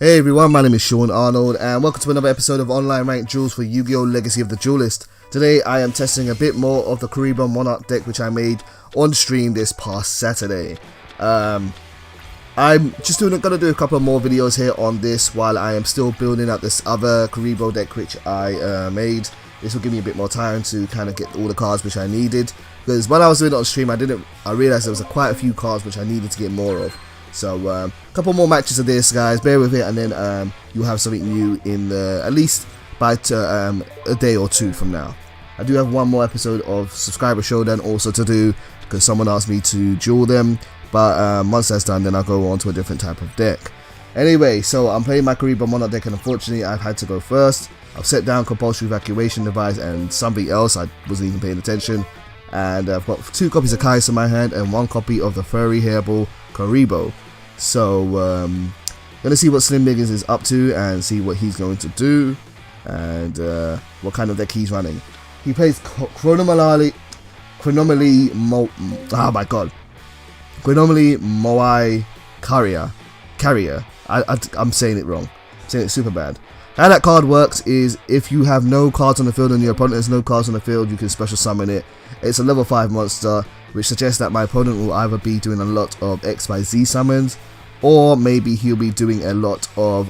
Hey everyone, my name is Sean Arnold and welcome to another episode of Online Ranked Duels for Yu-Gi-Oh! Legacy of the Duelist. Today I am testing a bit more of the KURIBOH Monarch deck which I made on stream this past Saturday. I'm just gonna do a couple of more videos here on this while I am still building out this other KURIBOH deck which I made. This will give me a bit more time to kind of get all the cards which I needed, because when I was doing it on stream I realized there was quite a few cards which I needed to get more of. So a couple more matches of this, guys, bear with it, and then you'll have something new in at least by a day or two from now. I do have one more episode of Subscriber Showdown also to do, because someone asked me to duel them, but once that's done then I'll go on to a different type of deck. Anyway, so I'm playing my KURIBOH Monarch deck and unfortunately I've had to go first. I've set down compulsory evacuation device and something else, I wasn't even paying attention. And I've got 2 copies of Kai's in my hand and 1 copy of the furry hairball KURIBOH. So gonna see what Slim Biggins is up to and see what he's going to do and what kind of deck he's running. He plays Chronomaly Moai Carrier. I'm saying it wrong. I'm saying it super bad. How that card works is if you have no cards on the field and your opponent has no cards on the field, you can special summon it. It's a level 5 monster, which suggests that my opponent will either be doing a lot of XYZ summons, or maybe he'll be doing a lot of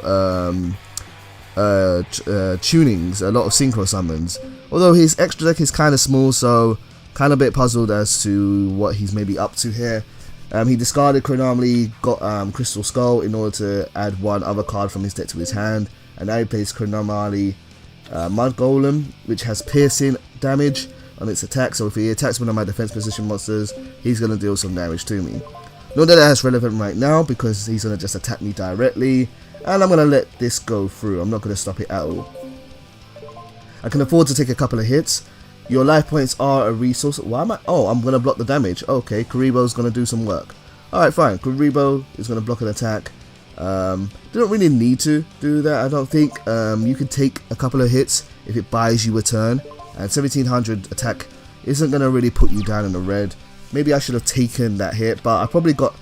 tunings, a lot of synchro summons. Although his extra deck is kind of small, so kind of a bit puzzled as to what he's maybe up to here. He discarded Chronomaly, got Crystal Skull in order to add 1 other card from his deck to his hand, and now he plays Chronomaly Mud Golem, which has piercing damage on its attack, so if he attacks one of my defense position monsters, he's going to deal some damage to me. Not that that's relevant right now, because he's going to just attack me directly, and I'm going to let this go through. I'm not going to stop it at all. I can afford to take a couple of hits. Your life points are a resource. Why am I? Oh, I'm going to block the damage. Okay, KURIBOH's going to do some work. Alright, fine. KURIBOH is going to block an attack. You don't really need to do that, I don't think. You can take a couple of hits if it buys you a turn, and 1700 attack isn't going to really put you down in the red. Maybe I should have taken that hit, but I probably got...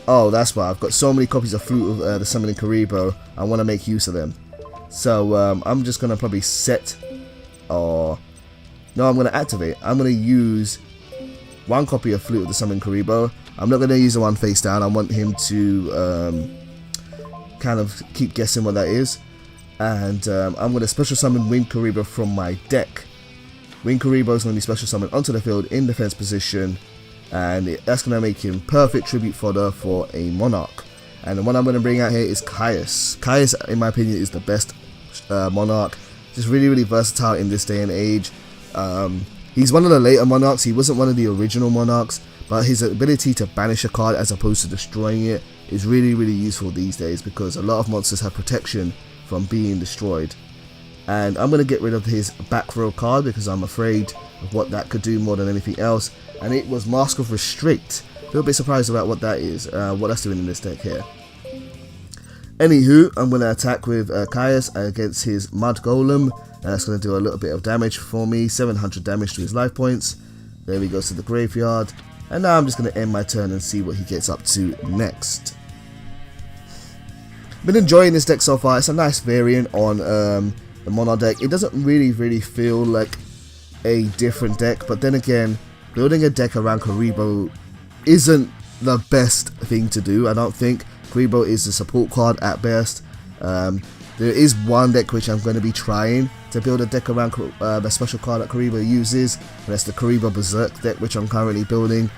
Oh, that's why. I've got so many copies of Flute of the Summoning KURIBOH, I want to make use of them. So I'm just going to probably set... No, I'm going to activate. I'm going to use 1 copy of Flute of the Summoning KURIBOH. I'm not going to use the one face down. I want him to... kind of keep guessing what that is, and I'm going to special summon Winged KURIBOH from my deck. Winged KURIBOH is going to be special summoned onto the field in defense position, and that's going to make him perfect tribute fodder for a Monarch. And the one I'm going to bring out here is Kai's. Kai's, in my opinion, is the best Monarch. Just really versatile in this day and age. He's one of the later Monarchs. He wasn't one of the original Monarchs, but his ability to banish a card as opposed to destroying it is really useful these days, because a lot of monsters have protection from being destroyed. And I'm going to get rid of his back row card because I'm afraid of what that could do more than anything else, and it was Mask of Restrict. A little bit surprised about what that is, what that's doing in this deck here. Anywho, I'm going to attack with Kai's against his Mud Golem, and that's going to do a little bit of damage for me, 700 damage to his life points. There he goes to the graveyard, and now I'm just going to end my turn and see what he gets up to next. Been enjoying this deck so far. It's a nice variant on the Monarch deck. It doesn't really feel like a different deck, but then again, building a deck around KURIBOH isn't the best thing to do. I don't think KURIBOH is a support card at best. There is one deck which I'm going to be trying to build a deck around a special card that KURIBOH uses, and that's the KURIBOH Berserk deck which I'm currently building.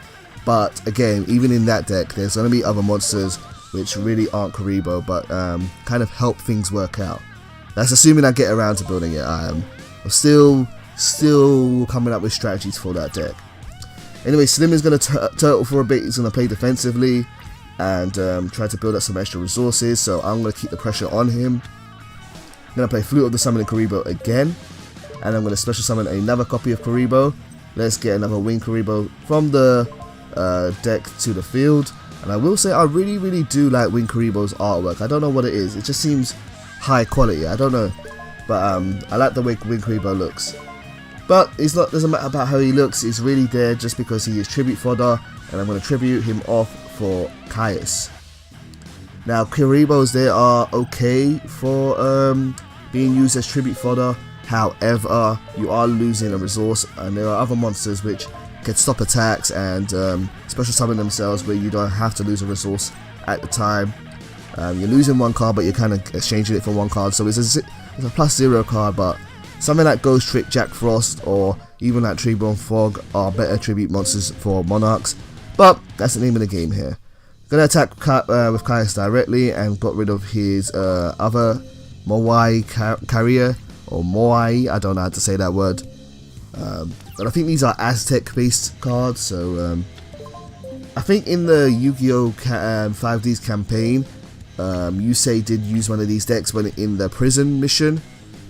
But again, even in that deck there's going to be other monsters which really aren't KURIBOH, but kind of help things work out. That's assuming I get around to building it. I'm still coming up with strategies for that deck. Anyway, Slim is going to turtle for a bit. He's going to play defensively and try to build up some extra resources, so I'm going to keep the pressure on him. I'm going to play Flute of the Summoning KURIBOH again, and I'm going to special summon another copy of KURIBOH. Let's get another Winged KURIBOH from the deck to the field. And I will say I really do like Winged KURIBOH's artwork. I don't know what it is. It just seems high quality. I don't know. But I like the way Winged KURIBOH looks. But it's not, doesn't matter about how he looks. He's really there just because he is tribute fodder. And I'm going to tribute him off for Kai's. Now Kuribohs, they are okay for being used as tribute fodder. However, you are losing a resource, and there are other monsters which can stop attacks and special summon themselves where you don't have to lose a resource at the time. You're losing one card, but you're kind of exchanging it for one card, so it's a +0 card. But something like Ghost Trick, Jack Frost, or even like Treeborn Fog are better tribute monsters for Monarchs. But that's the name of the game here. Gonna attack with Kaius directly and got rid of his other Moai carrier, or Moai, I don't know how to say that word. But I think these are Aztec based cards, so I think in the Yu-Gi-Oh! 5D's campaign, Yusei did use one of these decks when in the prison mission.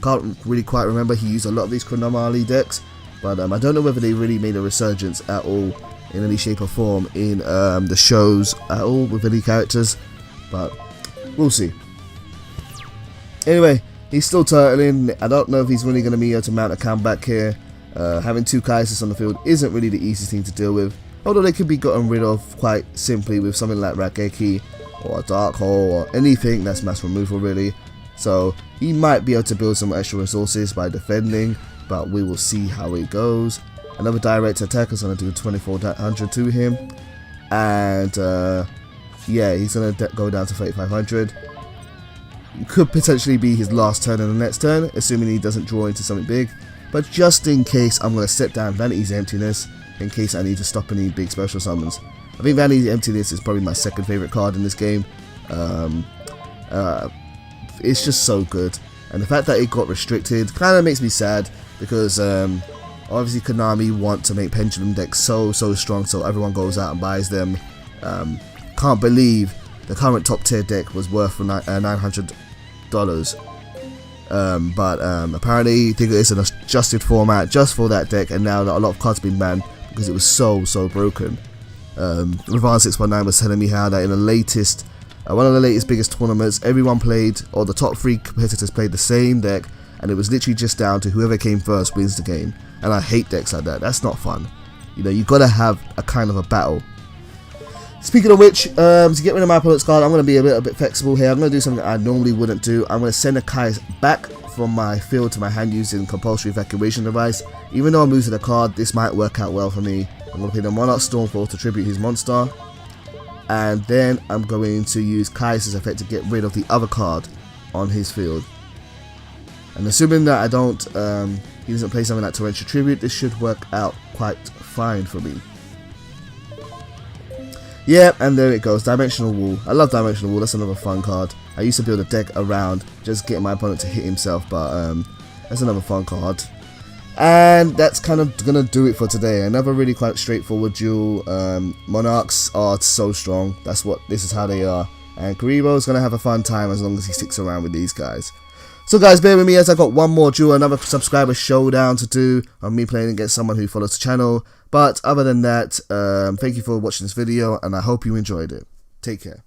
Can't really quite remember, he used a lot of these Chronomaly decks, but I don't know whether they really made a resurgence at all in any shape or form in the shows at all with any characters, but we'll see. Anyway, he's still turtling. I don't know if he's really going to be able to mount a comeback here. Having 2 Kaius on the field isn't really the easiest thing to deal with, although they can be gotten rid of quite simply with something like Rakeki or a Dark Hole or anything that's mass removal really. So he might be able to build some extra resources by defending, but we will see how it goes. Another direct attack is going to do 2400 to him, and yeah, he's going to go down to 3500. It could potentially be his last turn in the next turn, assuming he doesn't draw into something big. But just in case, I'm going to step down Vanity's Emptiness in case I need to stop any big special summons. I think Vanity's Emptiness is probably my second favorite card in this game. It's just so good, and the fact that it got restricted kind of makes me sad, because obviously Konami want to make pendulum decks so strong, so everyone goes out and buys them. Can't believe the current top tier deck was worth for $900, but apparently they it's an adjusted format just for that deck, and now a lot of cards have been banned because it was so broken. Revan619 was telling me how that in the latest one of the latest biggest tournaments, everyone played, or the top 3 competitors played the same deck, and it was literally just down to whoever came first wins the game. And I hate decks like that. That's not fun. You know, you gotta have a kind of a battle. Speaking of which, to get rid of my opponent's card, I'm gonna be a little bit flexible here. I'm gonna do something I normally wouldn't do. I'm gonna send a Kaius back from my field to my hand using compulsory evacuation device. Even though I'm losing a card, this might work out well for me. I'm gonna play the Monarch Stormfall to tribute his monster, and then I'm going to use Kaius' effect to get rid of the other card on his field. And assuming that I don't, he doesn't play something like Torrential Tribute, this should work out quite fine for me. Yeah, and there it goes, Dimensional Wall. I love Dimensional Wall, that's another fun card. I used to build a deck around just getting my opponent to hit himself, but that's another fun card. And that's kind of gonna do it for today. Another really quite straightforward duel. Monarchs are so strong. This is how they are. And Kuriboh's gonna have a fun time as long as he sticks around with these guys. So guys, bear with me as I got one more duel, another subscriber showdown to do on me playing against someone who follows the channel. But other than that, thank you for watching this video, and I hope you enjoyed it. Take care.